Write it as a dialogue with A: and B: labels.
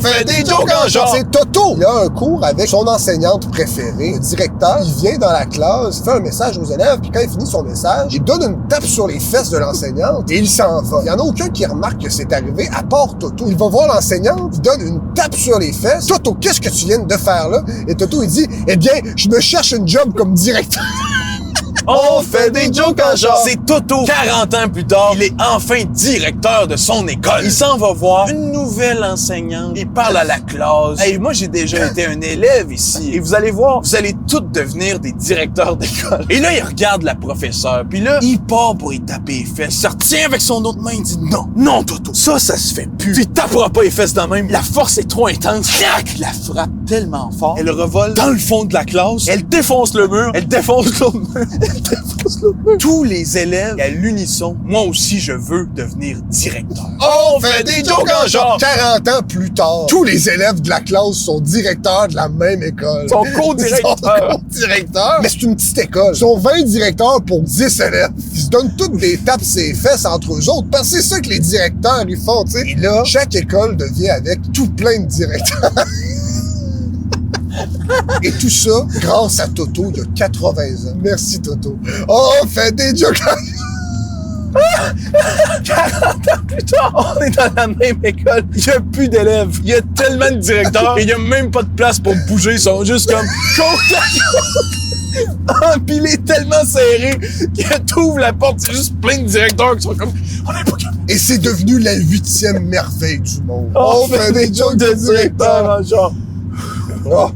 A: On fait des jokes en genre.
B: C'est Toto. Il a un cours avec son enseignante préférée, le directeur. Il vient dans la classe, il fait un message aux élèves, puis quand il finit son message, il donne une tape sur les fesses de l'enseignante et il s'en va. Il y en a aucun qui remarque que c'est arrivé, à part Toto. Il va voir l'enseignante, il donne une tape sur les fesses. Toto, qu'est-ce que tu viens de faire là? Et Toto, il dit, eh bien, je me cherche une job comme directeur.
A: On fait des jokes en genre. C'est Toto. 40 ans plus tard, il est enfin directeur de son école. Il s'en va voir une nouvelle enseignante. Il parle à la classe. Hey, moi, j'ai déjà été un élève ici. Et vous allez voir, vous allez tous devenir des directeurs d'école. Et là, il regarde la professeure. Puis là, il part pour y taper les fesses. Il se retient avec son autre main. Il dit non, non, Toto. Ça se fait plus. Tu tapperas pas les fesses de même. La force est trop intense. Crac! La frappe tellement fort. Elle revole dans le fond de la classe. Elle défonce le mur. Elle défonce l'autre mur. Tous les élèves, à l'unisson, moi aussi, je veux devenir directeur.
B: On fait des jokes en genre. 40 ans plus tard, tous les élèves de la classe sont directeurs de la même école.
A: Son co-directeur.
B: Son co-directeur. Mais c'est une petite école. Ils sont 20 directeurs pour 10 élèves. Ils se donnent toutes des tapes ses fesses entre eux autres. Parce que c'est ça que les directeurs, ils font, tu sais. Et là, chaque école devient avec tout plein de directeurs. Et tout ça grâce à Toto, il y a 80 ans. Merci, Toto. On fait des jokes.
A: 40 ans plus tard, on est dans la même école. Il n'y a plus d'élèves. Il y a tellement de directeurs et il n'y a même pas de place pour bouger. Ils sont juste comme côte à côte, empilés tellement serrés que t'ouvres la porte. C'est juste plein de directeurs qui sont comme on n'est pas capable.
B: Et c'est devenu la 8e merveille du monde.
A: On fait des jokes de directeurs en genre.
B: Oh.